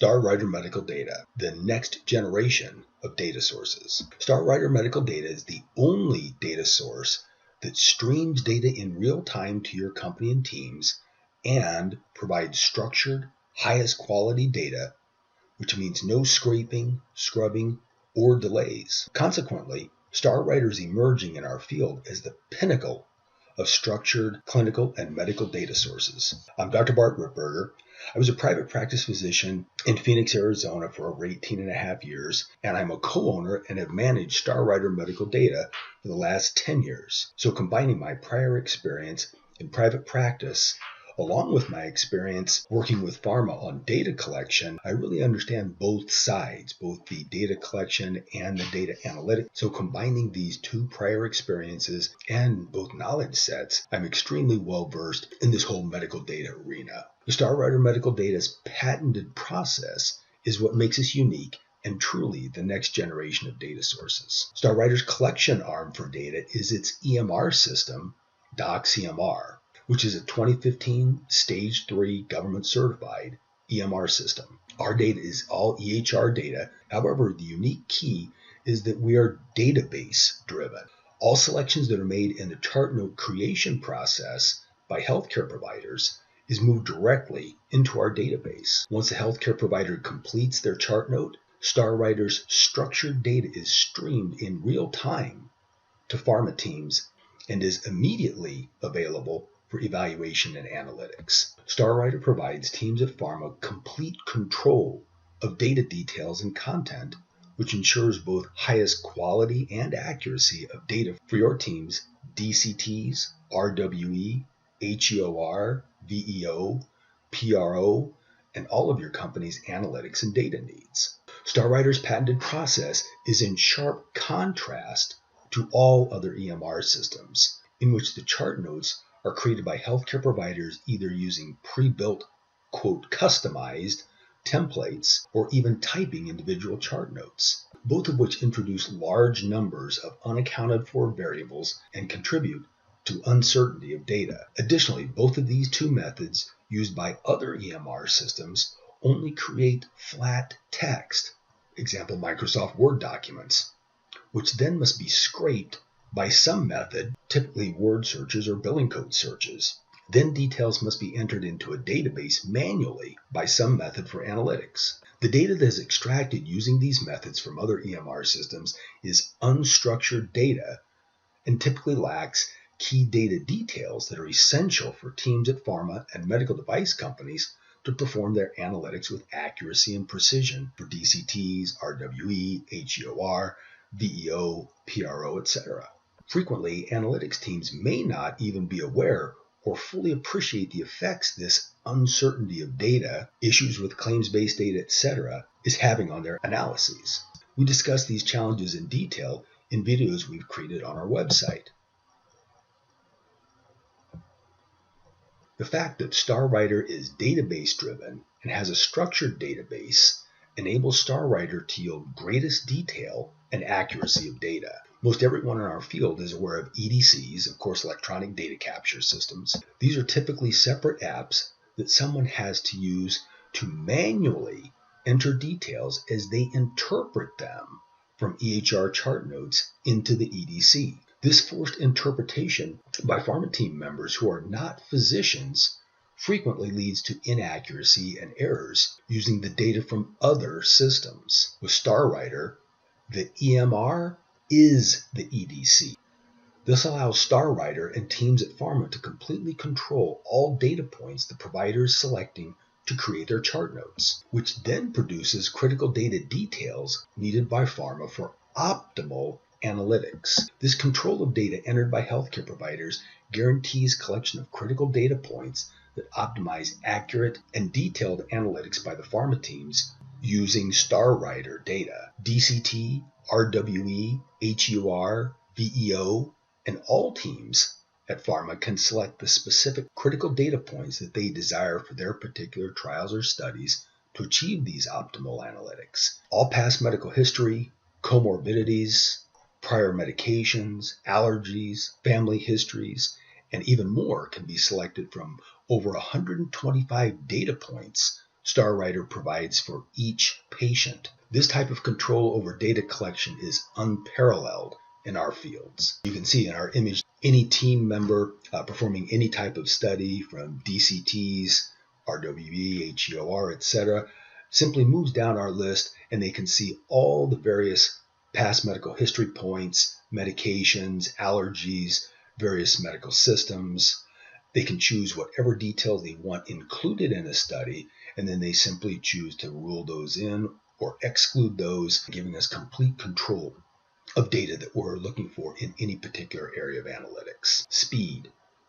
Starwriter Medical Data, the next generation of data sources. Starwriter Medical Data is the only data source that streams data in real time to your company and teams and provides structured, highest quality data, which means no scraping, scrubbing, or delays. Consequently, Starwriter is emerging in our field as the pinnacle of structured clinical and medical data sources. I'm Dr. Bart Ripberger. I was a private practice physician in Phoenix, Arizona for over 18 and a half years, and I'm a co-owner and have managed Starwriter Medical Data for the last 10 years. So combining my prior experience in private practice along with my experience working with pharma on data collection, I really understand both sides, both the data collection and the data analytics. So combining these two prior experiences and both knowledge sets, I'm extremely well versed in this whole medical data arena. The Starwriter Medical Data's patented process is what makes us unique and truly the next generation of data sources. Starwriter's collection arm for data is its EMR system, DocCMR, which is a 2015 Stage 3 government certified EMR system. Our data is all EHR data. However, the unique key is that we are database driven. All selections that are made in the chart note creation process by healthcare providers is moved directly into our database. Once a healthcare provider completes their chart note, Starwriter's structured data is streamed in real time to pharma teams and is immediately available for evaluation and analytics. Starwriter provides teams at pharma complete control of data details and content, which ensures both highest quality and accuracy of data for your team's DCTs, RWE, HEOR, VEO, PRO, and all of your company's analytics and data needs. Starwriter's patented process is in sharp contrast to all other EMR systems, in which the chart notes are created by healthcare providers either using pre-built, quote, customized templates or even typing individual chart notes, both of which introduce large numbers of unaccounted for variables and contribute to uncertainty of data. Additionally, both of these two methods used by other EMR systems only create flat text, example Microsoft Word documents, which then must be scraped by some method, typically word searches or billing code searches. Then details must be entered into a database manually by some method for analytics. The data that is extracted using these methods from other EMR systems is unstructured data and typically lacks key data details that are essential for teams at pharma and medical device companies to perform their analytics with accuracy and precision for DCTs, RWE, HEOR, VEO, PRO, etc. Frequently, analytics teams may not even be aware or fully appreciate the effects this uncertainty of data, issues with claims-based data, etc., is having on their analyses. We discuss these challenges in detail in videos we've created on our website. The fact that Starwriter is database-driven and has a structured database enables Starwriter to yield greatest detail and accuracy of data. Most everyone in our field is aware of EDCs, of course, electronic data capture systems. These are typically separate apps that someone has to use to manually enter details as they interpret them from EHR chart notes into the EDC. This forced interpretation by pharma team members who are not physicians frequently leads to inaccuracy and errors using the data from other systems. With Starwriter, the EMR is the EDC. This allows Starwriter and teams at pharma to completely control all data points the provider is selecting to create their chart notes, which then produces critical data details needed by pharma for optimal analytics. This control of data entered by healthcare providers guarantees collection of critical data points that optimize accurate and detailed analytics by the pharma teams using Starwriter data. DCT, RWE, HEOR, VEO, and all teams at pharma can select the specific critical data points that they desire for their particular trials or studies to achieve these optimal analytics. All past medical history, comorbidities, prior medications, allergies, family histories, and even more can be selected from over 125 data points Starwriter provides for each patient. This type of control over data collection is unparalleled in our fields. You can see in our image any team member performing any type of study from DCTs, RWE, HEOR, etc. simply moves down our list and they can see all the various past medical history points, medications, allergies, various medical systems. They can choose whatever details they want included in a study, and then they simply choose to rule those in or exclude those, giving us complete control of data that we're looking for in any particular area of analytics. Speed,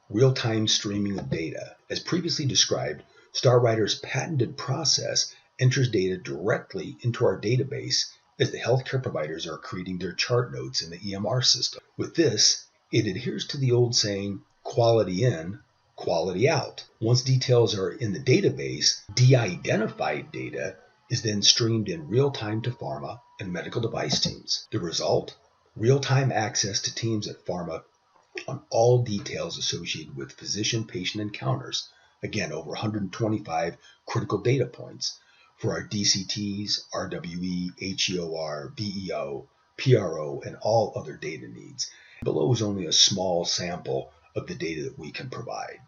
real-time streaming of data. As previously described, Starwriter's patented process enters data directly into our database as the healthcare providers are creating their chart notes in the EMR system. With this, it adheres to the old saying, quality in, quality out. Once details are in the database, de-identified data is then streamed in real time to pharma and medical device teams. The result? Real-time access to teams at pharma on all details associated with physician-patient encounters. Again, over 125 critical data points for our DCTs, RWE, HEOR, VEO, PRO, and all other data needs. Below is only a small sample of the data that we can provide.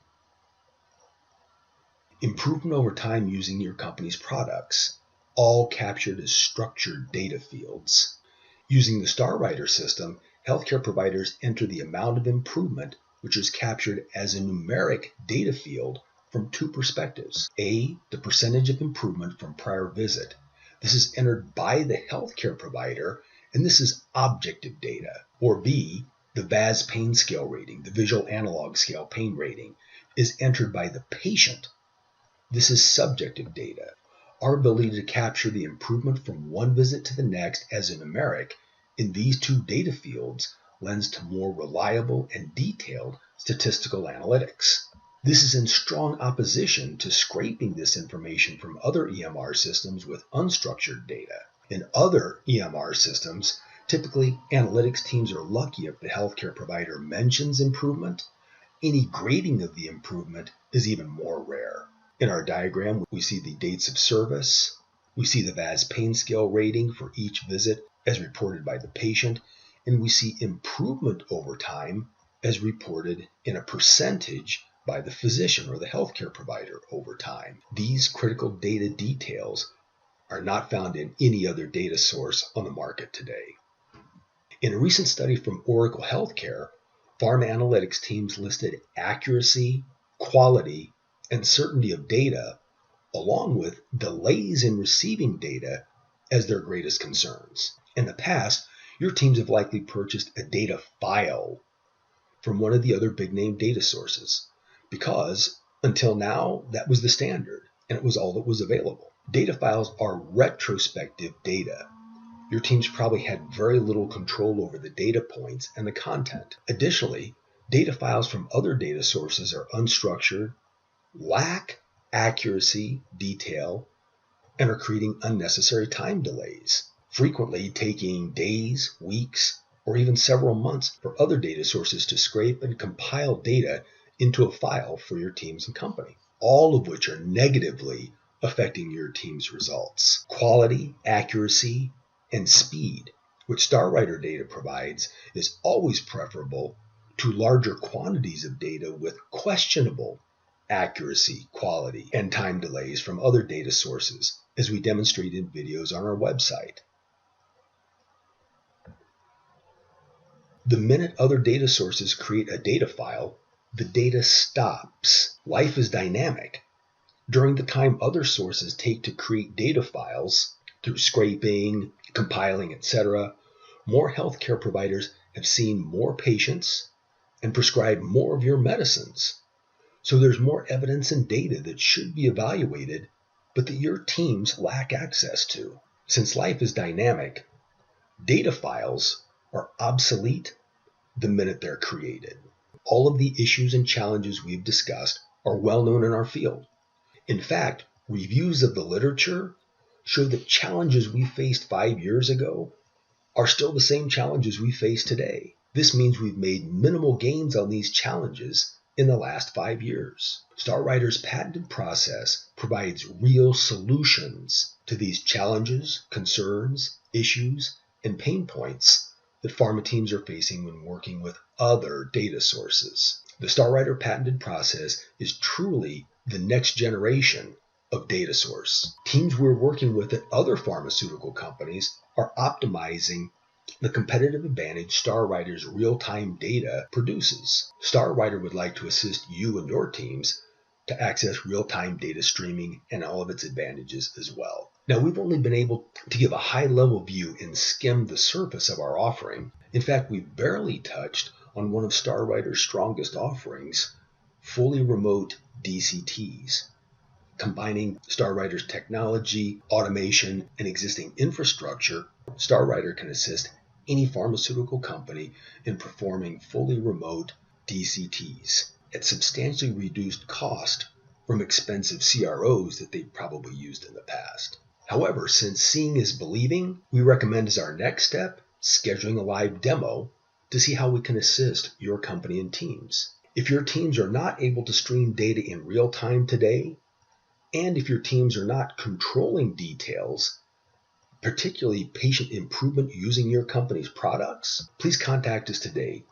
Improvement over time using your company's products, all captured as structured data fields. Using the Starwriter system, healthcare providers enter the amount of improvement, which is captured as a numeric data field from two perspectives. A, the percentage of improvement from prior visit. This is entered by the healthcare provider, and this is objective data. Or B, the VAS pain scale rating, the visual analog scale pain rating, is entered by the patient. This is subjective data. Our ability to capture the improvement from one visit to the next as a numeric in these two data fields lends to more reliable and detailed statistical analytics. This is in strong opposition to scraping this information from other EMR systems with unstructured data. In other EMR systems, typically analytics teams are lucky if the healthcare provider mentions improvement. Any grading of the improvement is even more rare. In our diagram, we see the dates of service. We see the VAS pain scale rating for each visit as reported by the patient, and we see improvement over time as reported in a percentage by the physician or the healthcare provider over time. These critical data details are not found in any other data source on the market today. In a recent study from Oracle Healthcare, pharma analytics teams listed accuracy, quality, and certainty of data, along with delays in receiving data, as their greatest concerns. In the past, your teams have likely purchased a data file from one of the other big name data sources, because until now, that was the standard, and it was all that was available. Data files are retrospective data. Your teams probably had very little control over the data points and the content. Additionally, data files from other data sources are unstructured, lack accuracy, detail, and are creating unnecessary time delays, frequently taking days, weeks, or even several months for other data sources to scrape and compile data into a file for your teams and company, all of which are negatively affecting your team's results. Quality, accuracy, and speed, which Starwriter data provides, is always preferable to larger quantities of data with questionable accuracy, quality, and time delays from other data sources, as we demonstrate in videos on our website. The minute other data sources create a data file, the data stops. Life is dynamic. During the time other sources take to create data files, through scraping, compiling, etc., more healthcare providers have seen more patients and prescribed more of your medicines. So there's more evidence and data that should be evaluated, but that your teams lack access to. Since life is dynamic, data files are obsolete the minute they're created. All of the issues and challenges we've discussed are well known in our field. In fact, reviews of the literature show that challenges we faced 5 years ago are still the same challenges we face today. This means we've made minimal gains on these challenges in the last 5 years. Starwriter's patented process provides real solutions to these challenges, concerns, issues, and pain points that pharma teams are facing when working with other data sources. The Starwriter patented process is truly the next generation of data source. Teams we're working with at other pharmaceutical companies are optimizing the competitive advantage Starwriter's real-time data produces. Starwriter would like to assist you and your teams to access real-time data streaming and all of its advantages as well. Now, we've only been able to give a high-level view and skim the surface of our offering. In fact, we've barely touched on one of Starwriter's strongest offerings, fully remote DCTs. Combining Starwriter's technology, automation, and existing infrastructure, Starwriter can assist any pharmaceutical company in performing fully remote DCTs at substantially reduced cost from expensive CROs that they've probably used in the past. However, since seeing is believing, we recommend as our next step scheduling a live demo to see how we can assist your company and teams. If your teams are not able to stream data in real time today, and if your teams are not controlling details, particularly patient improvement using your company's products, please contact us today.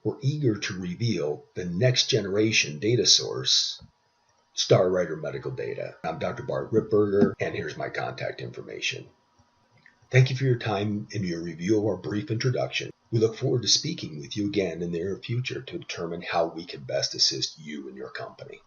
We're eager to reveal the next generation data source, Starwriter Medical Data. I'm Dr. Bart Ripberger, and here's my contact information. Thank you for your time and your review of our brief introduction. We look forward to speaking with you again in the near future to determine how we can best assist you and your company.